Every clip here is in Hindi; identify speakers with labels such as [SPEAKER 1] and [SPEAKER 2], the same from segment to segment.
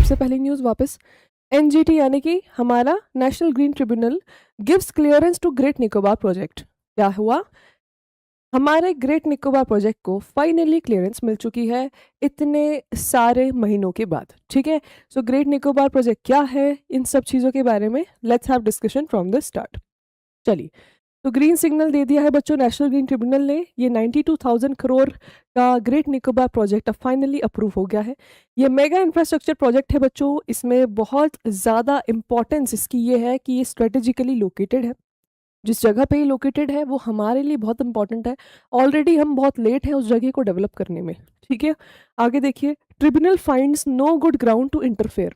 [SPEAKER 1] सबसे पहली न्यूज़ वापस। एनजीटी यानी कि हमारा national green tribunal gives clearance to great Nicobar project. क्या हुआ? हमारे ग्रेट निकोबार प्रोजेक्ट को फाइनली क्लियरेंस मिल चुकी है इतने सारे महीनों के बाद। ठीक है, सो ग्रेट निकोबार प्रोजेक्ट क्या है, इन सब चीज़ों के बारे में let's have discussion from the start. चलिए, तो ग्रीन सिग्नल दे दिया है बच्चों नेशनल ग्रीन ट्रिब्यूनल ने। ये 92,000 करोड़ का ग्रेट निकोबार प्रोजेक्ट अब फाइनली अप्रूव हो गया है। ये मेगा इंफ्रास्ट्रक्चर प्रोजेक्ट है बच्चों। इसमें बहुत ज़्यादा इंपॉर्टेंस इसकी ये है कि ये स्ट्रेटेजिकली लोकेटेड है। जिस जगह पे ये लोकेटेड है वो हमारे लिए बहुत इंपॉर्टेंट है। ऑलरेडी हम बहुत लेट हैं उस जगह को डेवलप करने में। ठीक है, आगे देखिए। Tribunal finds no good ground to interfere,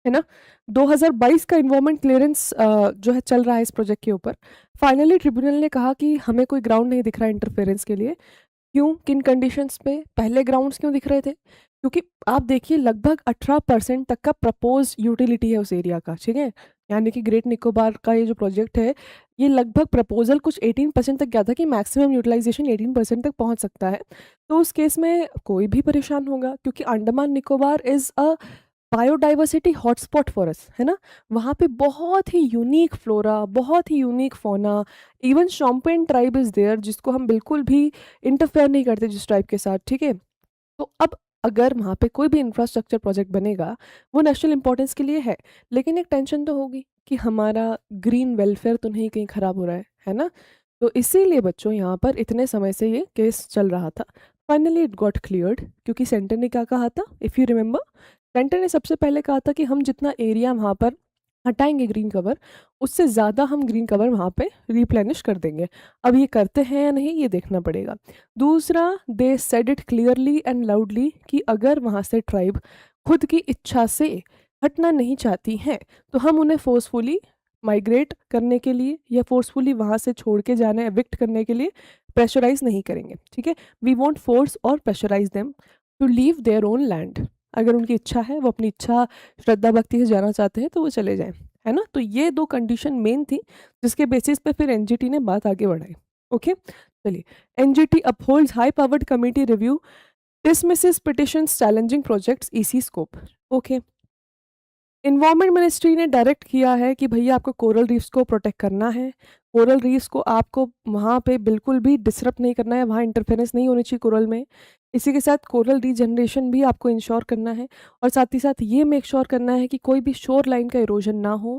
[SPEAKER 1] है ना। 2022 का इन्वायरमेंट क्लियरेंस जो है चल रहा है इस प्रोजेक्ट के ऊपर। फाइनली ट्रिब्यूनल ने कहा कि हमें कोई ग्राउंड नहीं दिख रहा है इंटरफेरेंस के लिए। क्यों, किन कंडीशंस पे? पहले ग्राउंड्स क्यों दिख रहे थे? क्योंकि आप देखिए लगभग 18% तक का प्रपोज यूटिलिटी है उस एरिया का। ठीक है, यानी कि ग्रेट निकोबार का ये जो प्रोजेक्ट है ये लगभग प्रपोजल कुछ 18% तक गया था कि मैक्सिमम यूटिलाइजेशन 18% तक पहुंच सकता है। तो उस केस में कोई भी परेशान होगा, क्योंकि Andaman Nicobar is a biodiversity hotspot for us, है ना। वहाँ पे बहुत ही यूनिक फ्लोरा, बहुत ही unique fauna, even Shompen tribe is there जिसको हम बिल्कुल भी इंटरफेयर नहीं करते जिस ट्राइब के साथ। ठीक है, तो अब अगर वहाँ पे कोई भी इंफ्रास्ट्रक्चर प्रोजेक्ट बनेगा वो नेशनल इंपॉर्टेंस के लिए है, लेकिन एक टेंशन तो होगी कि हमारा ग्रीन वेलफेयर तो नहीं कहीं ख़राब हो रहा है ना। तो इसीलिए बच्चों यहाँ पर इतने समय से ये केस चल रहा था। फाइनली इट गॉट क्लियर्ड, क्योंकि सेंटर ने क्या कहा था, इफ़ यू रिमेंबर, सेंटर ने सबसे पहले कहा था कि हम जितना एरिया वहाँ पर हटाएंगे ग्रीन कवर, उससे ज़्यादा हम ग्रीन कवर वहाँ पे रिप्लेनिश कर देंगे। अब ये करते हैं या नहीं ये देखना पड़ेगा। दूसरा, they said it clearly and loudly कि अगर वहाँ से ट्राइब खुद की इच्छा से हटना नहीं चाहती हैं तो हम उन्हें फोर्सफुली माइग्रेट करने के लिए या फोर्सफुली वहाँ से छोड़ के जाने, एविक्ट करने के लिए प्रेशराइज नहीं करेंगे। ठीक है, वी वॉन्ट फोर्स और pressurise them to leave their own land. अगर उनकी इच्छा है, वो अपनी इच्छा श्रद्धा भक्ति से जाना चाहते हैं तो वो चले जाएं, है ना। तो ये दो कंडीशन मेन थी जिसके बेसिस पे फिर एनजीटी ने बात आगे बढ़ाई। ओके, चलिए। NGT upholds high powered committee review dismisses petitions challenging projects EC scope. Okay, environment ministry ने डायरेक्ट किया है कि भैया आपको कोरल रीफ्स को प्रोटेक्ट करना है। कोरल रीफ्स को आपको वहाँ पे बिल्कुल भी डिसरप्ट नहीं करना है, वहाँ इंटरफेरेंस नहीं होनी चाहिए कोरल में। इसी के साथ कोरल रीजनरेशन भी आपको इंश्योर करना है, और साथ ही साथ ये मेक श्योर करना है कि कोई भी शोर लाइन का इरोजन ना हो,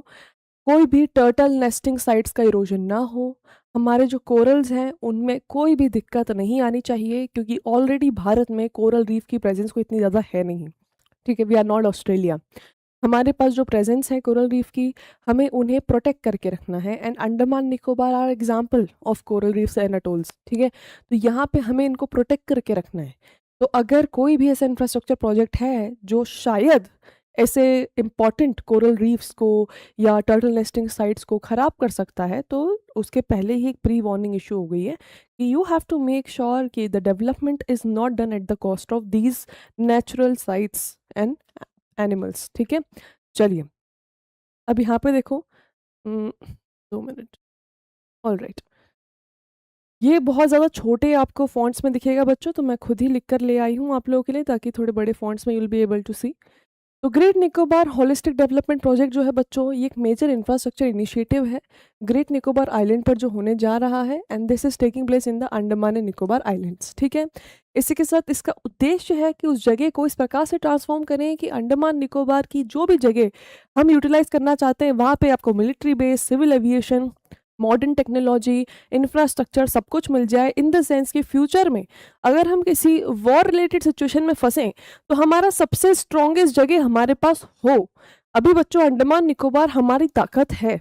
[SPEAKER 1] कोई भी टर्टल नेस्टिंग साइट्स का इरोजन ना हो। हमारे जो कोरल्स हैं उनमें कोई भी दिक्कत नहीं आनी चाहिए, क्योंकि ऑलरेडी भारत में कोरल रीफ की प्रेजेंस को इतनी ज़्यादा है नहीं। ठीक है, वी आर नॉट ऑस्ट्रेलिया। हमारे पास जो प्रेजेंस है कोरल रीफ की, हमें उन्हें प्रोटेक्ट करके रखना है। And Andaman Nicobar are example of coral reefs and atolls. ठीक है, तो यहाँ पे हमें इनको प्रोटेक्ट करके रखना है। तो अगर कोई भी ऐसा इंफ्रास्ट्रक्चर प्रोजेक्ट है जो शायद ऐसे इंपॉर्टेंट कोरल रीफ्स को या टर्टल नेस्टिंग साइट्स को ख़राब कर सकता है, तो उसके पहले ही एक प्री वार्निंग इशू हो गई है कि you have to make sure कि the development is not done at the cost of these natural sites and animals. ठीक है, चलिए अब यहाँ पे देखो। 2 मिनट। ऑल राइट, ये बहुत ज़्यादा छोटे आपको फॉन्ट्स में दिखेगा बच्चों, तो मैं खुद ही लिख कर ले आई हूँ आप लोगों के लिए, ताकि थोड़े बड़े फॉन्ट्स में you will be able to see. तो Great Nicobar holistic development project जो है बच्चों, ये एक मेजर इंफ्रास्ट्रक्चर इनिशिएटिव है ग्रेट निकोबार आइलैंड पर जो होने जा रहा है, and this is taking place in the Andaman and Nicobar islands. ठीक है, इसी के साथ इसका उद्देश्य है कि उस जगह को इस प्रकार से ट्रांसफॉर्म करें कि अंडमान निकोबार की जो भी जगह हम यूटिलाइज करना चाहते हैं वहाँ पे आपको military base, civil aviation, modern technology, infrastructure सब कुछ मिल जाए। इन द सेंस कि फ्यूचर में अगर हम किसी वॉर रिलेटेड सिचुएशन में फंसें तो हमारा सबसे स्ट्रॉन्गेस्ट जगह हमारे पास हो। अभी बच्चों अंडमान निकोबार हमारी ताकत है,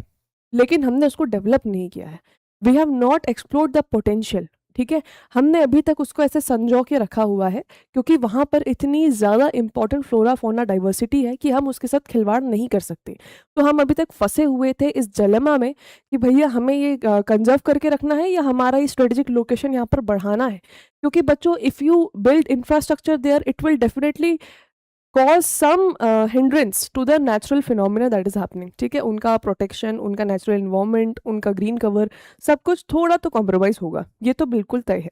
[SPEAKER 1] लेकिन हमने उसको डेवलप नहीं किया है। We have not explored the potential. ठीक है, हमने अभी तक उसको ऐसे संजो के रखा हुआ है, क्योंकि वहाँ पर इतनी ज़्यादा इंपॉर्टेंट फ्लोरा फोना डाइवर्सिटी है कि हम उसके साथ खिलवाड़ नहीं कर सकते। तो हम अभी तक फंसे हुए थे इस डिलेमा में कि भैया हमें ये कंजर्व करके रखना है या हमारा ये स्ट्रेटेजिक लोकेशन यहाँ पर बढ़ाना है। क्योंकि बच्चों if you build infrastructure there, it will definitely cause some hindrance to the natural phenomena that is happening. ठीक है, उनका प्रोटेक्शन, उनका नेचुरल इन्वायरमेंट, उनका ग्रीन कवर, सब कुछ थोड़ा तो कॉम्प्रोमाइज़ होगा, ये तो बिल्कुल तय है।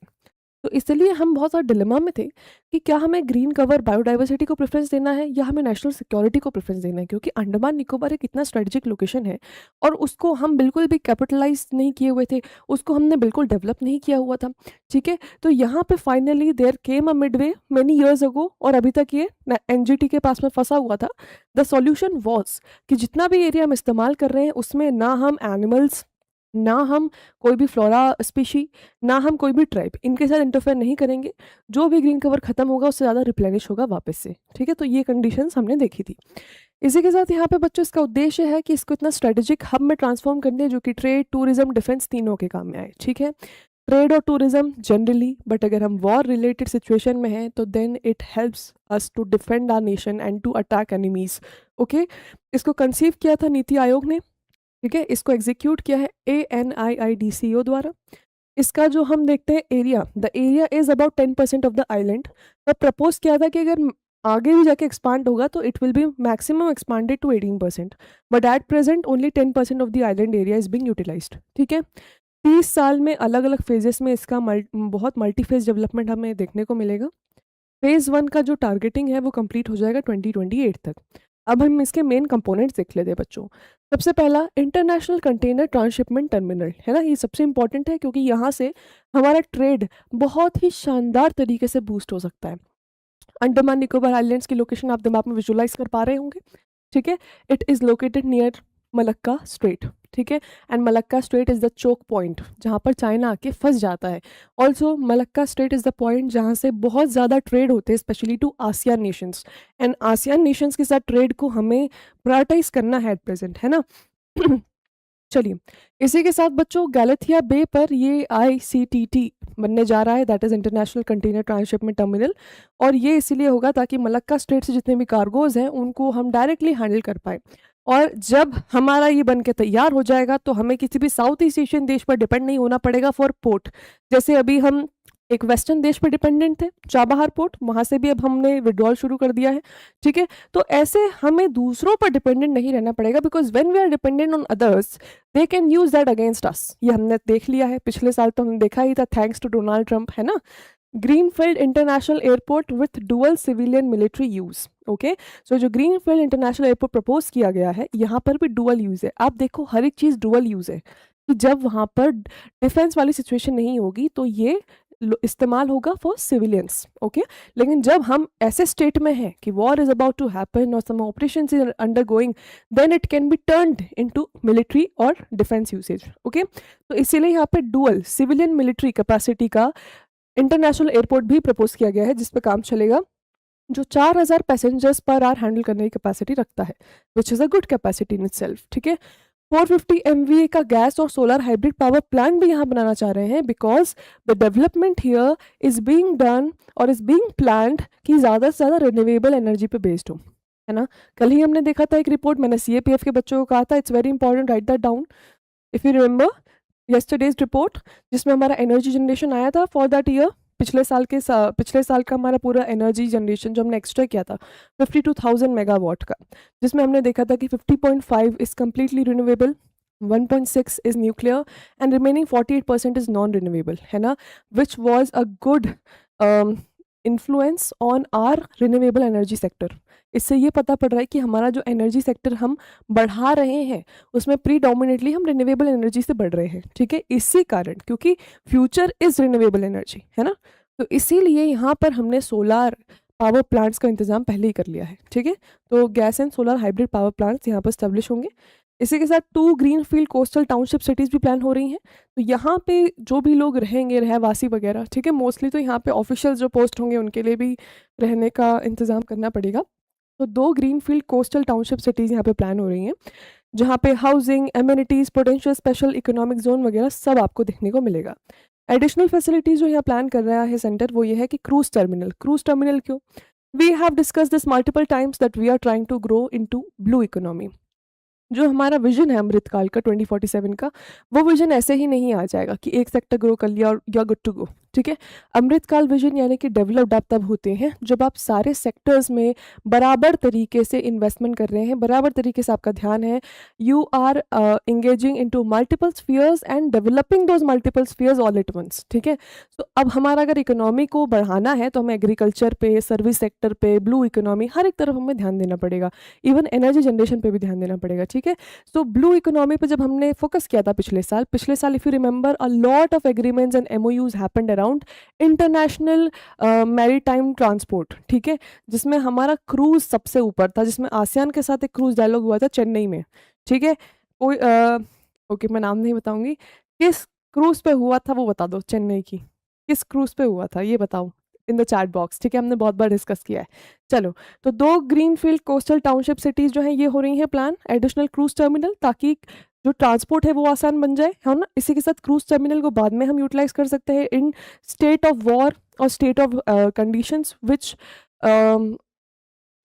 [SPEAKER 1] तो इसलिए हम बहुत ज़्यादा डिलेमा में थे कि क्या हमें ग्रीन कवर बायोडाइवर्सिटी को प्रेफरेंस देना है या हमें नेशनल सिक्योरिटी को प्रेफरेंस देना है, क्योंकि अंडमान निकोबार एक इतना स्ट्रेटेजिक लोकेशन है और उसको हम बिल्कुल भी कैपिटलाइज नहीं किए हुए थे, उसको हमने बिल्कुल डेवलप नहीं किया हुआ था। ठीक है, तो यहाँ पे finally there came a midway many years ago, और अभी तक ये एनजीटी के पास में फंसा हुआ था। द सॉल्यूशन वॉज कि जितना भी एरिया हम इस्तेमाल कर रहे हैं उसमें ना हम एनिमल्स, ना हम कोई भी फ्लोरा स्पीशी, ना हम कोई भी ट्राइब, इनके साथ इंटरफेयर नहीं करेंगे। जो भी ग्रीन कवर खत्म होगा उससे ज़्यादा रिप्लेनिश होगा वापस से। ठीक है, तो ये कंडीशंस हमने देखी थी। इसी के साथ यहाँ पे बच्चों इसका उद्देश्य है कि इसको इतना स्ट्रेटेजिक हब में ट्रांसफॉर्म करने हैं जो कि ट्रेड, टूरिज्म, डिफेंस तीनों के काम में आए। ठीक है, ट्रेड और टूरिज्म जनरली, बट अगर हम वॉर रिलेटेड सिचुएशन में हैं तो then it helps us to defend our nation and to attack enemies. Okay, इसको कंसीव किया था नीति आयोग ने। ठीक है, इसको एग्जीक्यूट किया है ANIIDCO द्वारा। इसका जो हम देखते हैं area, the area is about 10% of the island. तो प्रपोज किया था कि अगर आगे भी जाके एक्सपांड होगा तो it will be maximum expanded to 18%, but at present only 10% of the island area is being utilised. ठीक है, 30 साल में अलग अलग फेजेस में इसका बहुत मल्टी फेज डेवलपमेंट हमें देखने को मिलेगा। फेज 1 का जो टारगेटिंग है वो कंप्लीट हो जाएगा 2028 तक। अब हम इसके मेन कंपोनेंट्स देख लेते हैं बच्चों। सबसे पहला इंटरनेशनल कंटेनर ट्रांसशिपमेंट टर्मिनल है ना, ये सबसे इंपॉर्टेंट है क्योंकि यहाँ से हमारा ट्रेड बहुत ही शानदार तरीके से बूस्ट हो सकता है। अंडमान निकोबार आइलैंड्स की लोकेशन आप दिमाग में विजुलाइज कर पा रहे होंगे। ठीक है, it is located near Malacca strait. ठीक है, and Malacca strait is the choke point जहाँ पर चाइना आके फंस जाता है। Also Malacca strait is the point जहाँ से बहुत ज़्यादा ट्रेड होते हैं, specially to ASEAN nations, and ASEAN nations के साथ ट्रेड को हमें प्रायोरिटाइज करना है एट प्रेजेंट, है ना। चलिए, इसी के साथ बच्चों गैलेथिया बे पर ये ICTT बनने जा रहा है, that is international container transshipment terminal, और ये इसीलिए होगा ताकि मलक्का स्ट्रेट से जितने भी कार्गोज हैं उनको हम डायरेक्टली हैंडल कर पाए। और जब हमारा ये बन के तैयार हो जाएगा तो हमें किसी भी साउथ ईस्ट एशियन देश पर डिपेंड नहीं होना पड़ेगा फॉर पोर्ट। जैसे अभी हम एक वेस्टर्न देश पर डिपेंडेंट थे, चाबहार पोर्ट, वहाँ से भी अब हमने विड्रॉल शुरू कर दिया है। ठीक है, तो ऐसे हमें दूसरों पर डिपेंडेंट नहीं रहना पड़ेगा, because when we are dependent on others they can use that against us. ये हमने देख लिया है, पिछले साल तो हमने देखा ही था, थैंक्स टू डोनाल्ड ट्रंप, है ना। Greenfield international airport with dual civilian military use. Okay, so जो ग्रीनफील्ड इंटरनेशनल एयरपोर्ट प्रपोज किया गया है यहाँ पर भी डुअल यूज है। आप देखो हर एक चीज़ डुअल यूज है कि जब वहाँ पर डिफेंस वाली सिचुएशन नहीं होगी तो ये इस्तेमाल होगा फॉर सिविलियंस। ओके, लेकिन जब हम ऐसे स्टेट में हैं कि war is about to happen और some operations is undergoing, then it can be turned into military और डिफेंस यूसेज। ओके, तो इसीलिए यहाँ पे डुअल सिविलियन मिलिट्री कैपेसिटी का इंटरनेशनल एयरपोर्ट भी प्रपोज किया गया है, जिस पे काम चलेगा, जो 4000 पैसेंजर्स पर आवर हैंडल करने की कैपेसिटी रखता है, which is a good capacity in itself. ठीक है, 450 MVA का गैस और सोलर हाइब्रिड पावर प्लांट भी यहाँ बनाना चाह रहे हैं, because the development here is being done और इज बीइंग प्लान्ड कि ज़्यादा से ज़्यादा रिन्यूएबल एनर्जी पे बेस्ड हो, है ना। कल ही हमने देखा था एक रिपोर्ट, मैंने CAPF के बच्चों को कहा था, it's very important, right that down if you remember yesterday's report, जिसमें हमारा एनर्जी जनरेशन आया था फॉर दैट ईयर। पिछले साल का हमारा पूरा एनर्जी जनरेशन जो हमने एक्स्ट्रा किया था 52,000 मेगावाट का, जिसमें हमने देखा था कि 50.5 is completely renewable, 1.6 is nuclear and remaining 48% is non renewable, है ना, which was a good influence on our renewable energy sector. इससे ये पता पड़ रहा है कि हमारा जो एनर्जी सेक्टर हम बढ़ा रहे हैं उसमें प्रीडोमिनेटली हम रिन्यूएबल एनर्जी से बढ़ रहे हैं। ठीक है, इसी कारण, क्योंकि फ्यूचर इज रिन्यूएबल एनर्जी, है ना, तो इसीलिए यहाँ पर हमने सोलर पावर प्लांट्स का इंतजाम पहले ही कर लिया है। ठीक है, तो gas and solar hybrid power plants यहाँ पर स्टैब्लिश होंगे। इसी के साथ 2 ग्रीनफील्ड कोस्टल टाउनशिप सिटीज़ भी प्लान हो रही हैं, तो यहाँ पे जो भी लोग रहेंगे, रहवासी वगैरह, ठीक है, मोस्टली तो यहाँ पे ऑफिशियल जो पोस्ट होंगे उनके लिए भी रहने का इंतज़ाम करना पड़ेगा। तो 2 ग्रीनफील्ड कोस्टल टाउनशिप सिटीज़ यहाँ पे प्लान हो रही हैं, जहाँ पे housing, amenities, potential special economic zone वगैरह सब आपको देखने को मिलेगा। एडिशनल फैसिलिटीज़ जो यहाँ प्लान कर रहा है सेंटर वो ये है कि क्रूज टर्मिनल क्यों? We have discuss this multiple times that we are trying to grow into blue economy. जो हमारा विजन है अमृतकाल का 2047 का, वो विजन ऐसे ही नहीं आ जाएगा कि एक सेक्टर ग्रो कर लिया और you are good to go. ठीक है। अमृतकाल विजन यानी कि डेवलप्ड आप तब होते हैं जब आप सारे सेक्टर्स में बराबर तरीके से इन्वेस्टमेंट कर रहे हैं, बराबर तरीके से आपका ध्यान है, you are engaging into multiple spheres and developing those multiple spheres all at once. ठीक है। तो अब हमारा अगर इकोनॉमी को बढ़ाना है तो हमें एग्रीकल्चर पे, सर्विस सेक्टर पे, ब्लू इकोनॉमी, हर एक तरफ हमें ध्यान देना पड़ेगा, इवन एनर्जी जनरेशन पे भी ध्यान देना पड़ेगा। ठीक है। सो ब्लू इकोनॉमी पे जब हमने फोकस किया था पिछले साल if you remember, a lot of agreements and MOUs happened around international maritime transport. ठीक है। जिसमें हमारा क्रूज सबसे ऊपर था, जिसमें आसियान के साथ एक क्रूज डायलॉग हुआ था चेन्नई में। ठीक है। कोई ओके, मैं नाम नहीं बताऊंगी, किस क्रूज पे हुआ था वो बता दो, चेन्नई की किस क्रूज पे हुआ था ये बताओ इन द चैट बॉक्स। ठीक है, हमने बहुत बार डिस्कस किया है। चलो, तो 2 ग्रीनफील्ड कोस्टल टाउनशिप सिटीज जो हैं ये हो रही हैं प्लान, एडिशनल क्रूज टर्मिनल, ताकि जो ट्रांसपोर्ट है वो आसान बन जाए, है ना। इसी के साथ क्रूज टर्मिनल को बाद में हम यूटिलाइज कर सकते हैं इन स्टेट ऑफ वॉर और स्टेट ऑफ कंडीशंस विच,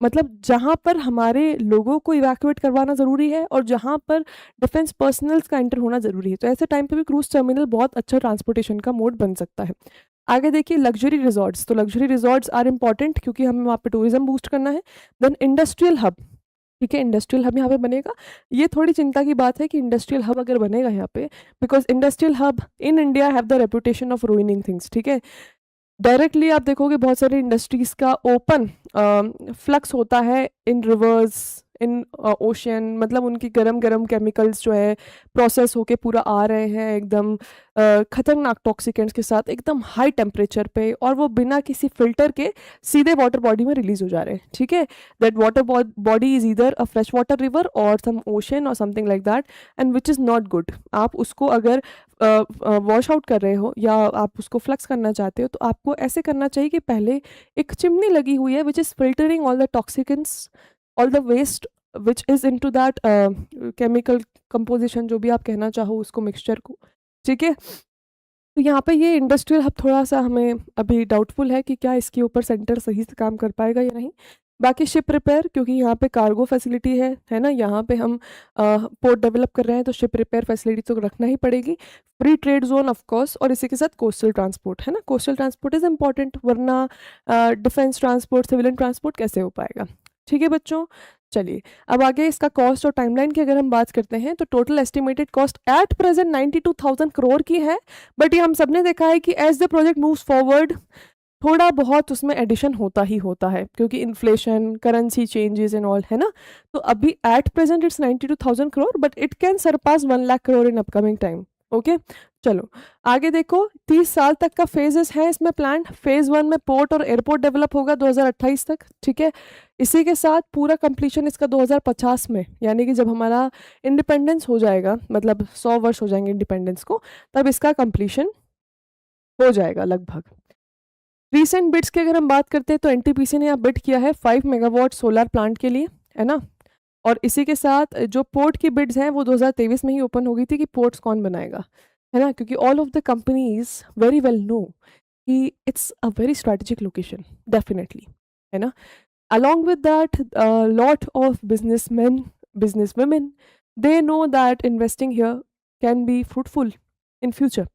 [SPEAKER 1] मतलब जहाँ पर हमारे लोगों को इवैक्यूएट करवाना ज़रूरी है और जहाँ पर डिफेंस पर्सनल्स का एंटर होना ज़रूरी है, तो ऐसे टाइम पे भी क्रूज टर्मिनल बहुत अच्छा ट्रांसपोर्टेशन का मोड बन सकता है। आगे देखिए लग्जरी रिजॉर्ट्स, तो लग्जरी रिजॉर्ट्स आर इंपॉर्टेंट क्योंकि हमें वहाँ पे टूरिज्म बूस्ट करना है। देन इंडस्ट्रियल हब, ठीक है, इंडस्ट्रियल हब यहाँ पे बनेगा। ये थोड़ी चिंता की बात है कि इंडस्ट्रियल हब अगर बनेगा यहाँ पे, because industrial hub in India have the reputation of ruining things. ठीक है। डायरेक्टली आप देखोगे बहुत सारी इंडस्ट्रीज का ओपन फ्लक्स होता है इन रिवर्स, इन ओशन, मतलब उनकी गरम गरम केमिकल्स जो है प्रोसेस होके पूरा आ रहे हैं एकदम खतरनाक टॉक्सिकेंट्स के साथ, एकदम हाई टेम्परेचर पे, और वो बिना किसी फिल्टर के सीधे वाटर बॉडी में रिलीज हो जा रहे हैं। ठीक है। That water body is either a fresh water river और सम ओशन और something like that, and which is not good. आप उसको अगर वॉश आउट कर रहे हो या आप उसको फ्लक्स करना चाहते हो तो आपको ऐसे करना चाहिए कि पहले एक चिमनी लगी हुई है which is filtering all the toxicants, all the waste which is into that chemical composition, जो भी आप कहना चाहो उसको, मिक्सचर को। ठीक है। तो यहाँ पे ये इंडस्ट्रियल हब थोड़ा सा हमें अभी डाउटफुल है कि क्या इसके ऊपर सेंटर सही से काम कर पाएगा या नहीं। बाकी शिप रिपेयर, क्योंकि यहाँ पे कार्गो फैसिलिटी है ना, यहाँ पे हम पोर्ट डेवलप कर रहे हैं तो शिप रिपेयर फैसिलिटी तो रखना ही पड़ेगी। Free trade zone of course, और इसी के साथ कोस्टल ट्रांसपोर्ट, है ना, कोस्टल ट्रांसपोर्ट इज़ इम्पॉर्टेंट, वरना डिफेंस ट्रांसपोर्ट, सिविलियन ट्रांसपोर्ट कैसे हो पाएगा। ठीक है बच्चों। चलिए, अब आगे इसका कॉस्ट और टाइमलाइन की अगर हम बात करते हैं तो total estimated cost at present 92,000 crore की है, बट ये हम सबने देखा है कि as the project moves forward थोड़ा बहुत उसमें एडिशन होता ही होता है, क्योंकि inflation, currency changes and all, है ना। तो अभी at present it's 92,000 crore, but it can surpass 1 lakh crore in upcoming time. Okay. चलो आगे देखो, 30 साल तक का फेजेस है इसमें प्लान। फेज 1 में पोर्ट और एयरपोर्ट डेवलप होगा 2028 तक। ठीक है। इसी के साथ पूरा कंप्लीशन इसका 2050 में, यानी कि जब हमारा इंडिपेंडेंस हो जाएगा, मतलब 100 वर्ष हो जाएंगे इंडिपेंडेंस को, तब इसका कंप्लीशन हो जाएगा लगभग। रीसेंट बिड्स की अगर हम बात करते हैं तो NTPC ने यहाँ बिड किया है 5 मेगावाट सोलर प्लांट के लिए, है ना। और इसी के साथ जो पोर्ट की बिड्स हैं वो 2023 में ही ओपन हो गई थी कि पोर्ट्स कौन बनाएगा, है ना, क्योंकि all of the companies very well know कि it's a very strategic location, definitely, है ना। Along with that lot of businessman, business women, they know that investing here can be fruitful in future.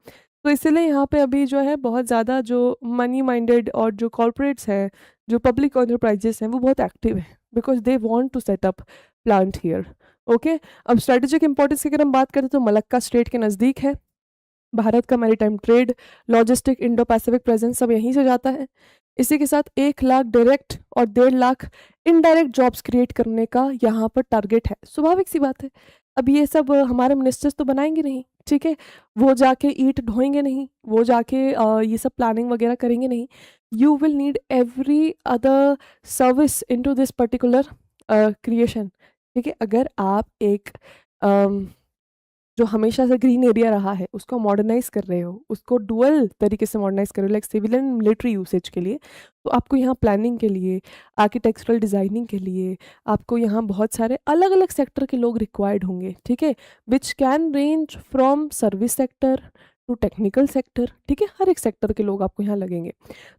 [SPEAKER 1] तो इसीलिए यहाँ पे अभी जो है बहुत ज़्यादा जो मनी माइंडेड और जो कॉर्पोरेट्स हैं, जो पब्लिक एंटरप्राइजेस हैं, वो बहुत एक्टिव हैं, because they want to set up plant here. Okay. अब स्ट्रेटेजिक इंपॉर्टेंस की अगर हम बात करें तो मलक्का स्ट्रेट के नज़दीक है, भारत का maritime trade, logistic, Indo Pacific presence सब यहीं से जाता है। इसी के साथ 1 लाख डायरेक्ट और 1.5 लाख इनडायरेक्ट जॉब्स क्रिएट करने का यहाँ पर टारगेट है। स्वाभाविक सी बात है, अब ये सब हमारे मिनिस्टर्स तो बनाएंगे नहीं, ठीक है, वो जाके ईंट ढोएंगे नहीं, वो जाके ये सब प्लानिंग वगैरह करेंगे नहीं। You will need every other service into this particular creation. ठीक है। अगर आप एक जो हमेशा से ग्रीन एरिया रहा है उसको मॉडर्नाइज कर रहे हो, उसको डुअल तरीके से मॉडर्नाइज कर रहे हो, like civil and military usage के लिए, तो आपको यहाँ प्लानिंग के लिए, आर्किटेक्चरल डिज़ाइनिंग के लिए, आपको यहाँ बहुत सारे अलग अलग सेक्टर के लोग रिक्वायर्ड होंगे। ठीक है। Which can range from service sector to technical sector. ठीक है। हर एक सेक्टर के लोग आपको यहाँ लगेंगे।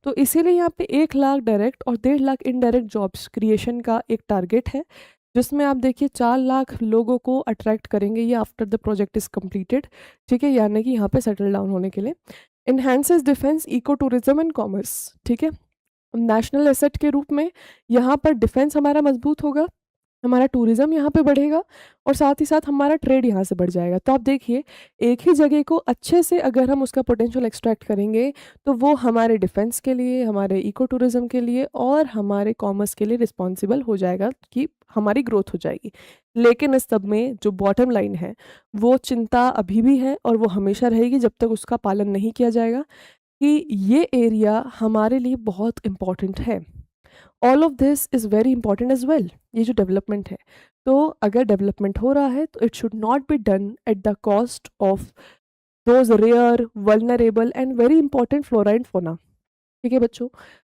[SPEAKER 1] तो इसीलिए यहाँ पे 1 लाख डायरेक्ट और 1.5 लाख इनडायरेक्ट जॉब्स क्रिएशन का एक टारगेट है, जिसमें आप देखिए 4 लाख लोगों को अट्रैक्ट करेंगे ये after the project is completed, ठीक है, यानी कि यहाँ पे सेटल डाउन होने के लिए। Enhances defence, eco tourism and commerce, ठीक है। नेशनल एसेट के रूप में यहाँ पर डिफेंस हमारा मजबूत होगा, हमारा टूरिज़्म यहाँ पे बढ़ेगा और साथ ही साथ हमारा ट्रेड यहाँ से बढ़ जाएगा। तो आप देखिए, एक ही जगह को अच्छे से अगर हम उसका पोटेंशियल एक्सट्रैक्ट करेंगे, तो वो हमारे डिफेंस के लिए, हमारे इको टूरिज़्म के लिए और हमारे कॉमर्स के लिए रिस्पॉन्सिबल हो जाएगा कि हमारी ग्रोथ हो जाएगी। लेकिन इस सब में जो बॉटम लाइन है, वो चिंता अभी भी है और वो हमेशा रहेगी जब तक उसका पालन नहीं किया जाएगा कि ये एरिया हमारे लिए बहुत इम्पॉर्टेंट है। All of this is very important as well. ये जो डेवलपमेंट है, तो अगर डेवलपमेंट हो रहा है तो it should not be done at the cost of those rare, vulnerable and very important flora and fauna, ठीक है बच्चों।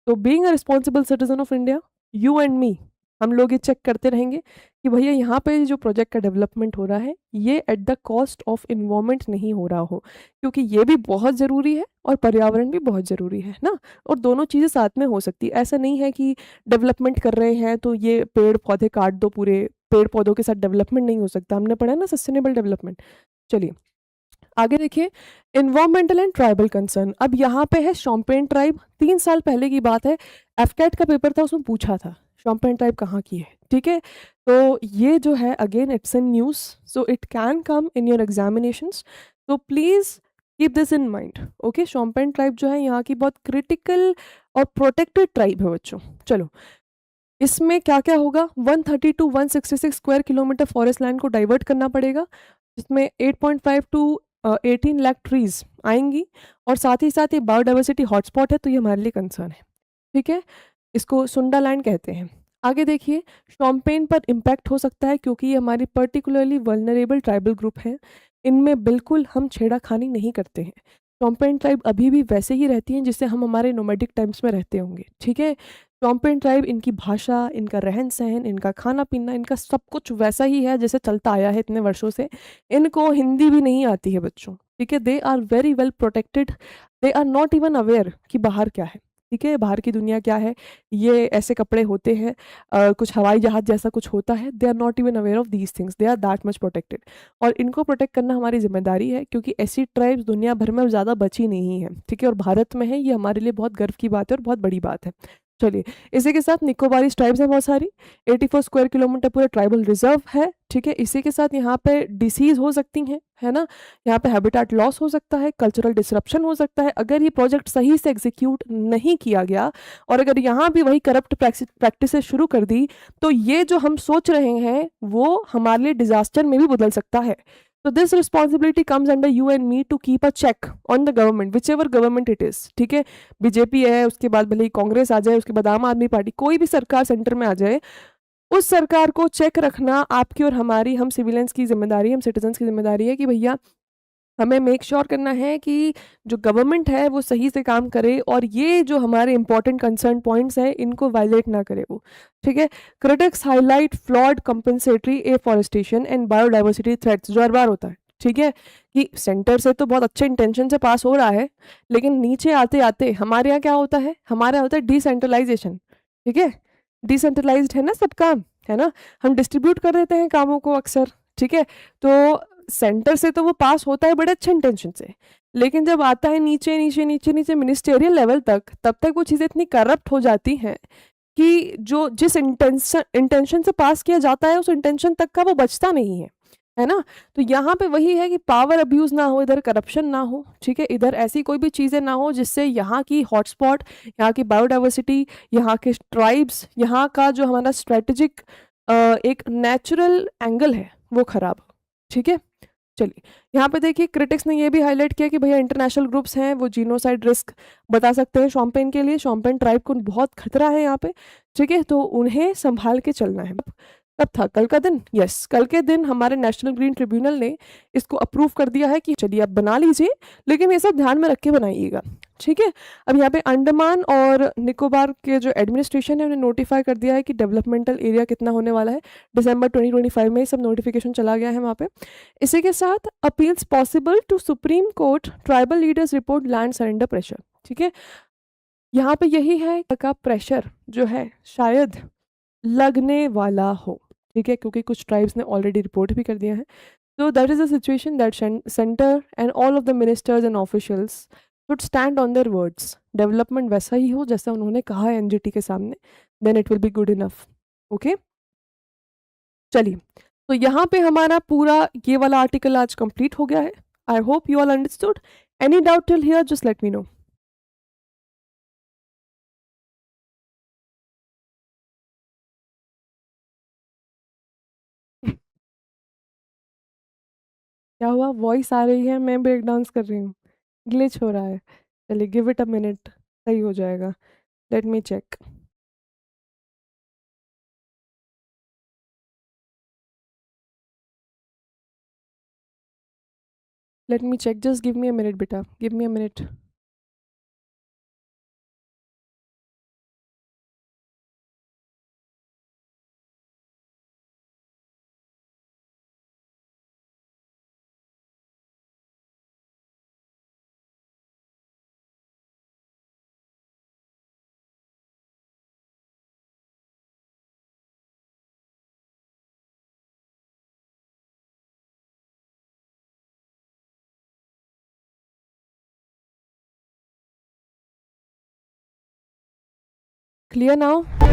[SPEAKER 1] तो being a responsible citizen of India, you and me, हम लोग ये चेक करते रहेंगे कि भैया यहाँ पे जो प्रोजेक्ट का डेवलपमेंट हो रहा है ये eight the cost of environment नहीं हो रहा हो, क्योंकि ये भी बहुत ज़रूरी है और पर्यावरण भी बहुत ज़रूरी है ना। और दोनों चीज़ें साथ में हो सकती है। ऐसा नहीं है कि डेवलपमेंट कर रहे हैं तो ये पेड़ पौधे काट दो, पूरे पेड़ पौधों के साथ डेवलपमेंट नहीं हो सकता। हमने पढ़ा है ना सस्टेनेबल डेवलपमेंट। चलिए आगे देखिए, इन्वायरमेंटल एंड ट्राइबल कंसर्न। अब यहाँ पे है शोम्पेन ट्राइब। 3 साल पहले की बात है, एफकेट का पेपर था, उसमें पूछा था शोम्पेन ट्राइब कहाँ की है, ठीक है। तो ये जो है again it's in news, so it can come in your examinations, तो please keep this in mind, okay. Shompen tribe जो है यहाँ की बहुत क्रिटिकल और प्रोटेक्टेड ट्राइब है बच्चों। चलो, इसमें क्या क्या होगा, 130 to 166 square kilometre forest land को डाइवर्ट करना पड़ेगा, जिसमें 8.5 टू 18 लाख ट्रीज आएंगी और साथ ही साथ ये बायोडाइवर्सिटी हॉटस्पॉट है, तो ये हमारे लिए कंसर्न है, ठीक है। इसको सुंडा लैंड कहते हैं। आगे देखिए, शोम्पेन पर इम्पैक्ट हो सकता है क्योंकि ये हमारी पर्टिकुलरली वल्नरेबल ट्राइबल ग्रुप है, इनमें बिल्कुल हम छेड़ाखानी नहीं करते हैं। शोम्पेन ट्राइब अभी भी वैसे ही रहती हैं जिससे हम हमारे नोमैडिक टाइम्स में रहते होंगे, ठीक है। शोम्पेन ट्राइब, इनकी भाषा, इनका रहन सहन, इनका खाना पीना, इनका सब कुछ वैसा ही है जैसे चलता आया है इतने वर्षों से। इनको हिंदी भी नहीं आती है बच्चों, ठीक है। They are very well protected, they are not even aware कि बाहर क्या है, ठीक है, बाहर की दुनिया क्या है, ये ऐसे कपड़े होते हैं, कुछ हवाई जहाज जैसा कुछ होता है। They are not even aware of these things, they are that much protected. और इनको प्रोटेक्ट करना हमारी जिम्मेदारी है क्योंकि ऐसी ट्राइब्स दुनिया भर में ज़्यादा बची नहीं है, ठीक है, और भारत में है, ये हमारे लिए बहुत गर्व की बात है और बहुत बड़ी बात है। चलिए, इसी के साथ निकोबारी ट्राइब्स हैं बहुत सारी, 84 स्क्वायर किलोमीटर पूरा ट्राइबल रिजर्व है, ठीक है। इसी के साथ यहाँ पे डिसीज हो सकती हैं, है ना, यहाँ पे हैबिटेट लॉस हो सकता है, कल्चरल डिसरप्शन हो सकता है अगर ये प्रोजेक्ट सही से एग्जीक्यूट नहीं किया गया। और अगर यहाँ भी वही करप्ट प्रैक्टिसेस शुरू कर दी तो ये जो हम सोच रहे हैं वो हमारे लिए डिजास्टर में भी बदल सकता है। तो this responsibility comes under you and me to keep a check on the government, whichever government it is, ठीक है। बीजेपी है, उसके बाद भले ही कांग्रेस आ जाए, उसके बाद आम आदमी पार्टी, कोई भी सरकार सेंटर में आ जाए, उस सरकार को चेक रखना आपकी और हमारी, हम सिविलियंस की जिम्मेदारी, हम सिटीजन्स की जिम्मेदारी है कि भैया हमें मेक श्योर करना है कि जो गवर्नमेंट है वो सही से काम करे और ये जो हमारे इंपॉर्टेंट कंसर्न पॉइंट्स हैं इनको वायलेट ना करे वो, ठीक है। Critics highlight flawed compensatory afforestation and biodiversity threats, जो हर बार होता है, ठीक है, कि सेंटर से तो बहुत अच्छे इंटेंशन से पास हो रहा है लेकिन नीचे आते आते हमारे यहाँ क्या होता है, हमारे यहाँ होता है डिसेंट्रलाइजेशन, ठीक है। डिसेंट्रलाइज्ड है ना सब काम, है ना, हम डिस्ट्रीब्यूट कर देते हैं कामों को अक्सर, ठीक है। तो सेंटर से तो वो पास होता है बड़े अच्छे इंटेंशन से, लेकिन जब आता है नीचे नीचे नीचे नीचे मिनिस्टेरियल लेवल तक, तब तक वो चीज़ें इतनी करप्ट हो जाती हैं कि जो जिस इंटेंशन से पास किया जाता है उस इंटेंशन तक का वो बचता नहीं है ना। तो यहाँ पे वही है कि पावर अब्यूज़ ना हो, इधर करप्शन ना हो, ठीक है, इधर ऐसी कोई भी चीज़ें ना हो जिससे यहाँ की हॉटस्पॉट, यहाँ की बायोडाइवर्सिटी, यहाँ के ट्राइब्स, यहाँ का जो हमारा स्ट्रेटेजिक एक नेचुरल एंगल है वो खराब हो, ठीक है। चलिए, यहाँ पे देखिए क्रिटिक्स ने ये भी हाईलाइट किया कि भैया इंटरनेशनल ग्रुप्स हैं वो जीनोसाइड रिस्क बता सकते हैं शोम्पेन के लिए, शोम्पेन ट्राइब को बहुत खतरा है यहाँ पे, ठीक है, तो उन्हें संभाल के चलना है। कब था, कल का दिन, यस, कल के दिन हमारे नेशनल ग्रीन ट्रिब्यूनल ने इसको अप्रूव कर दिया है कि चलिए आप बना लीजिए, लेकिन ये सब ध्यान में रख के बनाइएगा, ठीक है। अब यहाँ पे अंडमान और निकोबार के जो एडमिनिस्ट्रेशन है उन्हें नोटिफाई कर दिया है कि डेवलपमेंटल एरिया कितना होने वाला है, दिसंबर 2025 में सब नोटिफिकेशन चला गया है वहाँ पे। इसी के साथ appeals possible to supreme court, tribal leaders report land surrender pressure, ठीक है। यहाँ पे यही है का प्रेशर जो है शायद लगने वाला हो, ठीक है, क्योंकि कुछ ट्राइब्स ने ऑलरेडी रिपोर्ट भी कर दिया है. So that is the situation that center and all of the ministers and officials should stand on their words. Development वैसा ही हो जैसा उन्होंने कहा है एनजीटी के सामने, then it will be good enough. Okay? चलिए, तो यहाँ पे हमारा पूरा ये वाला आर्टिकल आज कंप्लीट हो गया है. I hope you all understood. Any doubt till here just let me know. क्या हुआ, वॉइस आ रही है, मैं ब्रेक डांस कर रही हूँ, ग्लिच हो रहा है. चलिए, गिव इट अ मिनट, सही हो जाएगा. Let me check. Let me check, just give me a minute बेटा, give me a minute. Clear now?